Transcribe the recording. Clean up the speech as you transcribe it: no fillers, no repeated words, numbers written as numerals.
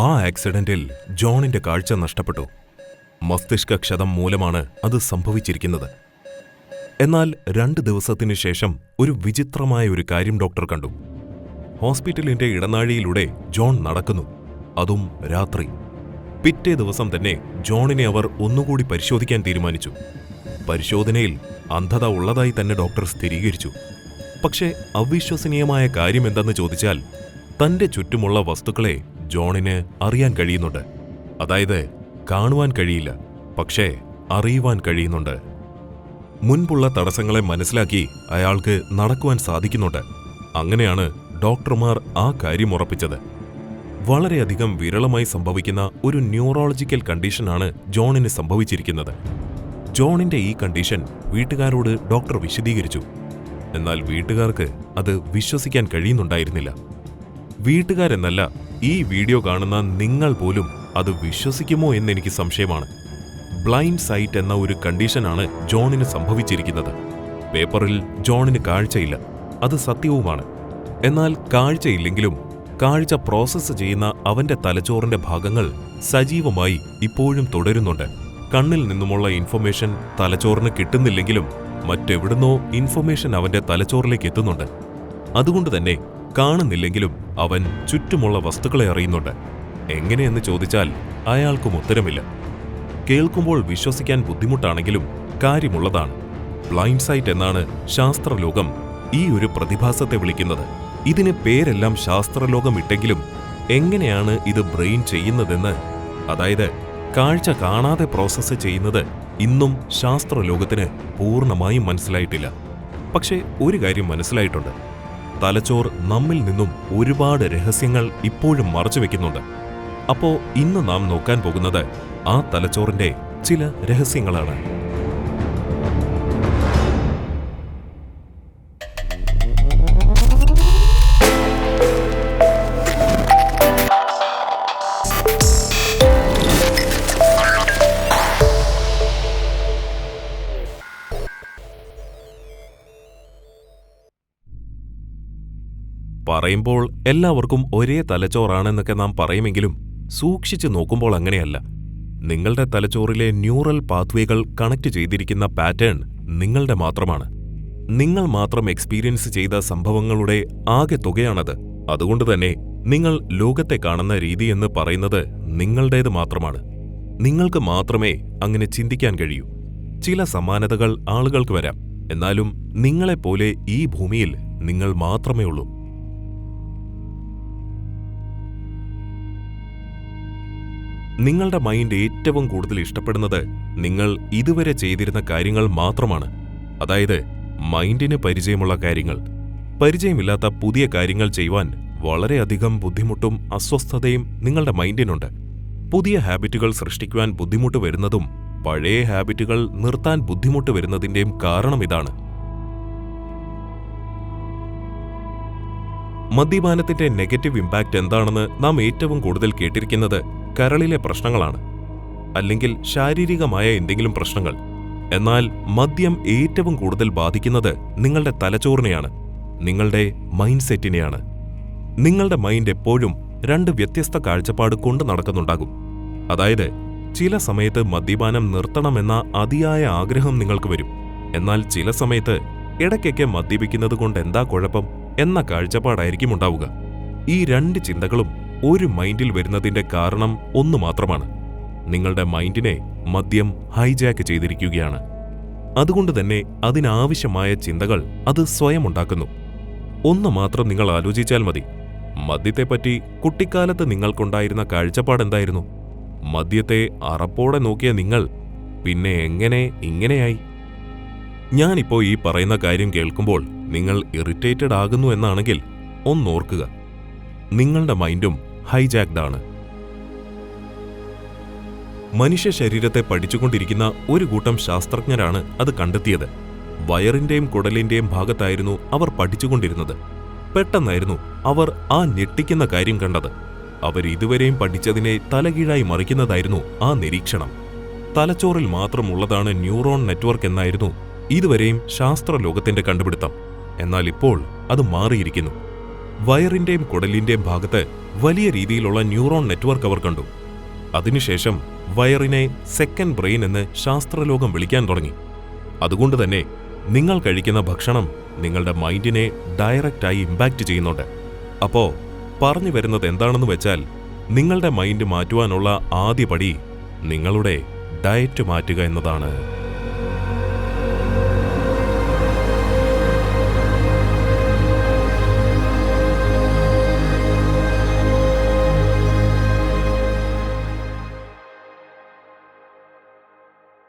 ആ ആക്സിഡന്റിൽ ജോണിന്റെ കാഴ്ച നഷ്ടപ്പെട്ടു. മസ്തിഷ്കക്ഷതം മൂലമാണ് അത് സംഭവിച്ചിരിക്കുന്നത്. എന്നാൽ 2 ദിവസത്തിനു ശേഷം ഒരു വിചിത്രമായ ഒരു കാര്യം ഡോക്ടർ കണ്ടു. ഹോസ്പിറ്റലിന്റെ ഇടനാഴിയിലൂടെ ജോൺ നടക്കുന്നു, അതും രാത്രി. പിറ്റേ ദിവസം തന്നെ ജോണിനെ അവർ ഒന്നുകൂടി പരിശോധിക്കാൻ തീരുമാനിച്ചു. പരിശോധനയിൽ അന്ധത ഉള്ളതായി തന്നെ ഡോക്ടർ സ്ഥിരീകരിച്ചു. പക്ഷേ അവിശ്വസനീയമായ കാര്യമെന്തെന്ന് ചോദിച്ചാൽ, തന്റെ ചുറ്റുമുള്ള വസ്തുക്കളെ ജോണിന് അറിയാൻ കഴിയുന്നുണ്ട്. അതായത് കാണുവാൻ കഴിയില്ല, പക്ഷേ അറിയുവാൻ കഴിയുന്നുണ്ട്. മുൻപുള്ള തടസ്സങ്ങളെ മനസ്സിലാക്കി അയാൾക്ക് നടക്കുവാൻ സാധിക്കുന്നുണ്ട്. അങ്ങനെയാണ് ഡോക്ടർമാർ ആ കാര്യം ഉറപ്പിച്ചത്. വളരെയധികം വിരളമായി സംഭവിക്കുന്ന ഒരു ന്യൂറോളജിക്കൽ കണ്ടീഷനാണ് ജോണിന് സംഭവിച്ചിരിക്കുന്നത്. ജോണിന്റെ ഈ കണ്ടീഷൻ വീട്ടുകാരോട് ഡോക്ടർ വിശദീകരിച്ചു. എന്നാൽ വീട്ടുകാർക്ക് അത് വിശ്വസിക്കാൻ കഴിയുന്നുണ്ടായിരുന്നില്ല. വീട്ടുകാരെന്നല്ല, ഈ വീഡിയോ കാണുന്ന നിങ്ങൾ പോലും അത് വിശ്വസിക്കുമോ എന്നെനിക്ക് സംശയമാണ്. ബ്ലൈൻഡ് സൈറ്റ് എന്ന ഒരു കണ്ടീഷനാണ് ജോണിന് സംഭവിച്ചിരിക്കുന്നത്. പേപ്പറിൽ ജോണിന് കാഴ്ചയില്ല, അത് സത്യവുമാണ്. എന്നാൽ കാഴ്ചയില്ലെങ്കിലും കാഴ്ച പ്രോസസ്സ് ചെയ്യുന്ന അവന്റെ തലച്ചോറിന്റെ ഭാഗങ്ങൾ സജീവമായി ഇപ്പോഴും തുടരുന്നുണ്ട്. കണ്ണിൽ നിന്നുമുള്ള ഇൻഫർമേഷൻ തലച്ചോറിന് കിട്ടുന്നില്ലെങ്കിലും മറ്റെവിടുന്നോ ഇൻഫർമേഷൻ അവന്റെ തലച്ചോറിലേക്ക് എത്തുന്നുണ്ട്. അതുകൊണ്ട് തന്നെ കാണുന്നില്ലെങ്കിലും അവൻ ചുറ്റുമുള്ള വസ്തുക്കളെ അറിയുന്നുണ്ട്. എങ്ങനെയെന്ന് ചോദിച്ചാൽ അയാൾക്കും ഉത്തരമില്ല. കേൾക്കുമ്പോൾ വിശ്വസിക്കാൻ ബുദ്ധിമുട്ടാണെങ്കിലും കാര്യമുള്ളതാണ്. ബ്ലൈൻഡ് സൈറ്റ് എന്നാണ് ശാസ്ത്രലോകം ഈ ഒരു പ്രതിഭാസത്തെ വിളിക്കുന്നത്. ഇതിന് പേരെല്ലാം ശാസ്ത്രലോകം ഇട്ടെങ്കിലും എങ്ങനെയാണ് ഇത് ബ്രെയിൻ ചെയ്യുന്നതെന്ന്, അതായത് കാഴ്ച കാണാതെ പ്രോസസ്സ് ചെയ്യുന്നത്, ഇന്നും ശാസ്ത്രലോകത്തിന് പൂർണ്ണമായും മനസ്സിലായിട്ടില്ല. പക്ഷേ ഒരു കാര്യം മനസ്സിലായിട്ടുണ്ട്: തലച്ചോർ നമ്മിൽ നിന്നും ഒരുപാട് രഹസ്യങ്ങൾ ഇപ്പോഴും മറച്ചുവെക്കുന്നുണ്ട്. അപ്പോ ഇന്ന് നാം നോക്കാൻ പോകുന്നത് ആ തലച്ചോറിന്റെ ചില രഹസ്യങ്ങളാണ്. പറയുമ്പോൾ എല്ലാവർക്കും ഒരേ തലച്ചോറാണെന്നൊക്കെ നാം പറയുമെങ്കിലും സൂക്ഷിച്ചു നോക്കുമ്പോൾ അങ്ങനെയല്ല. നിങ്ങളുടെ തലച്ചോറിലെ ന്യൂറൽ പാത്വേകൾ കണക്ട് ചെയ്തിരിക്കുന്ന പാറ്റേൺ നിങ്ങളുടെ മാത്രമാണ്. നിങ്ങൾ മാത്രം എക്സ്പീരിയൻസ് ചെയ്ത സംഭവങ്ങളുടെ ആകെ തുകയാണത്. അതുകൊണ്ട് തന്നെ നിങ്ങൾ ലോകത്തെ കാണുന്ന രീതി എന്ന് പറയുന്നത് നിങ്ങളുടേത് മാത്രമാണ്. നിങ്ങൾക്ക് മാത്രമേ അങ്ങനെ ചിന്തിക്കാൻ കഴിയൂ. ചില സമാനതകൾ ആളുകൾക്ക് വരാം, എന്നാലും നിങ്ങളെപ്പോലെ ഈ ഭൂമിയിൽ നിങ്ങൾ മാത്രമേ ഉള്ളൂ. നിങ്ങളുടെ മൈൻഡ് ഏറ്റവും കൂടുതൽ ഇഷ്ടപ്പെടുന്നത് നിങ്ങൾ ഇതുവരെ ചെയ്തിരുന്ന കാര്യങ്ങൾ മാത്രമാണ്. അതായത് മൈൻഡിന് പരിചയമുള്ള കാര്യങ്ങൾ. പരിചയമില്ലാത്ത പുതിയ കാര്യങ്ങൾ ചെയ്യുവാൻ വളരെയധികം ബുദ്ധിമുട്ടും അസ്വസ്ഥതയും നിങ്ങളുടെ മൈൻഡിനുണ്ട്. പുതിയ ഹാബിറ്റുകൾ സൃഷ്ടിക്കുവാൻ ബുദ്ധിമുട്ട് വരുന്നതും പഴയ ഹാബിറ്റുകൾ നിർത്താൻ ബുദ്ധിമുട്ട് വരുന്നതിന്റെയും കാരണം ഇതാണ്. മദ്യപാനത്തിന്റെ നെഗറ്റീവ് ഇമ്പാക്റ്റ് എന്താണെന്ന് നാം ഏറ്റവും കൂടുതൽ കേട്ടിരിക്കുന്നത് കരളിലെ പ്രശ്നങ്ങളാണ്, അല്ലെങ്കിൽ ശാരീരികമായ എന്തെങ്കിലും പ്രശ്നങ്ങൾ. എന്നാൽ മദ്യം ഏറ്റവും കൂടുതൽ ബാധിക്കുന്നത് നിങ്ങളുടെ തലച്ചോറിനെയാണ്, നിങ്ങളുടെ മൈൻഡ് സെറ്റിനെയാണ്. നിങ്ങളുടെ മൈൻഡ് എപ്പോഴും 2 വ്യത്യസ്ത കാഴ്ചപ്പാട് കൊണ്ട് നടക്കുന്നുണ്ടാകും. അതായത് ചില സമയത്ത് മദ്യപാനം നിർത്തണമെന്ന അതിയായ ആഗ്രഹം നിങ്ങൾക്ക് വരും. എന്നാൽ ചില സമയത്ത് ഇടയ്ക്കൊക്കെ മദ്യപിക്കുന്നത് കൊണ്ട് എന്താ കുഴപ്പം എന്ന കാഴ്ചപ്പാടായിരിക്കും ഉണ്ടാവുക. ഈ 2 ചിന്തകളും ഒരു മൈൻഡിൽ വരുന്നതിന്റെ കാരണം ഒന്നു മാത്രമാണ്: നിങ്ങളുടെ മൈൻഡിനെ മദ്യം ഹൈജാക്ക് ചെയ്തിരിക്കുകയാണ്. അതുകൊണ്ട് തന്നെ അതിനാവശ്യമായ ചിന്തകൾ അത് സ്വയം ഉണ്ടാക്കുന്നു. ഒന്ന് മാത്രം നിങ്ങൾ ആലോചിച്ചാൽ മതി. മദ്യത്തെപ്പറ്റി കുട്ടിക്കാലത്ത് നിങ്ങൾക്കുണ്ടായിരുന്ന കാഴ്ചപ്പാടെന്തായിരുന്നു? മദ്യത്തെ അറപ്പോടെ നോക്കിയ നിങ്ങൾ പിന്നെ എങ്ങനെ ഇങ്ങനെയായി? ഞാനിപ്പോ ഈ പറയുന്ന കാര്യം കേൾക്കുമ്പോൾ നിങ്ങൾ ഇറിറ്റേറ്റഡ് ആകുന്നു എന്നാണെങ്കിൽ ഒന്നോർക്കുക, നിങ്ങളുടെ മൈൻഡും ഹൈജാക്ഡ് ആണ്. മനുഷ്യ ശരീരത്തെ പഠിച്ചുകൊണ്ടിരിക്കുന്ന ഒരു കൂട്ടം ശാസ്ത്രജ്ഞരാണ് അത് കണ്ടെത്തിയത്. വയറിന്റെയും കുടലിന്റെയും ഭാഗത്തായിരുന്നു അവർ പഠിച്ചുകൊണ്ടിരുന്നത്. പെട്ടെന്നായിരുന്നു അവർ ആ ഞെട്ടിക്കുന്ന കാര്യം കണ്ടത്. അവർ ഇതുവരെയും പഠിച്ചതിനെ തലകീഴായി മറിക്കുന്നതായിരുന്നു ആ നിരീക്ഷണം. തലച്ചോറിൽ മാത്രമുള്ളതാണ് ന്യൂറോൺ നെറ്റ്വർക്ക് എന്നായിരുന്നു ഇതുവരെയും ശാസ്ത്രലോകത്തിന്റെ കണ്ടുപിടുത്തം. എന്നാൽ ഇപ്പോൾ അത് മാറിയിരിക്കുന്നു. വയറിന്റെയും കുടലിന്റെയും ഭാഗത്ത് വലിയ രീതിയിലുള്ള ന്യൂറോൺ നെറ്റ്വർക്ക് അവർ കണ്ടു. അതിനുശേഷം വയറിനെ സെക്കൻഡ് ബ്രെയിൻ എന്ന് ശാസ്ത്രലോകം വിളിക്കാൻ തുടങ്ങി. അതുകൊണ്ട് തന്നെ നിങ്ങൾ കഴിക്കുന്ന ഭക്ഷണം നിങ്ങളുടെ മൈൻഡിനെ ഡയറക്റ്റായി ഇമ്പാക്റ്റ് ചെയ്യുന്നുണ്ട്. അപ്പോ പറഞ്ഞു വരുന്നത് എന്താണെന്ന് വെച്ചാൽ, നിങ്ങളുടെ മൈൻഡ് മാറ്റുവാനുള്ള ആദ്യ പടി നിങ്ങളുടെ ഡയറ്റ് മാറ്റുക എന്നതാണ്.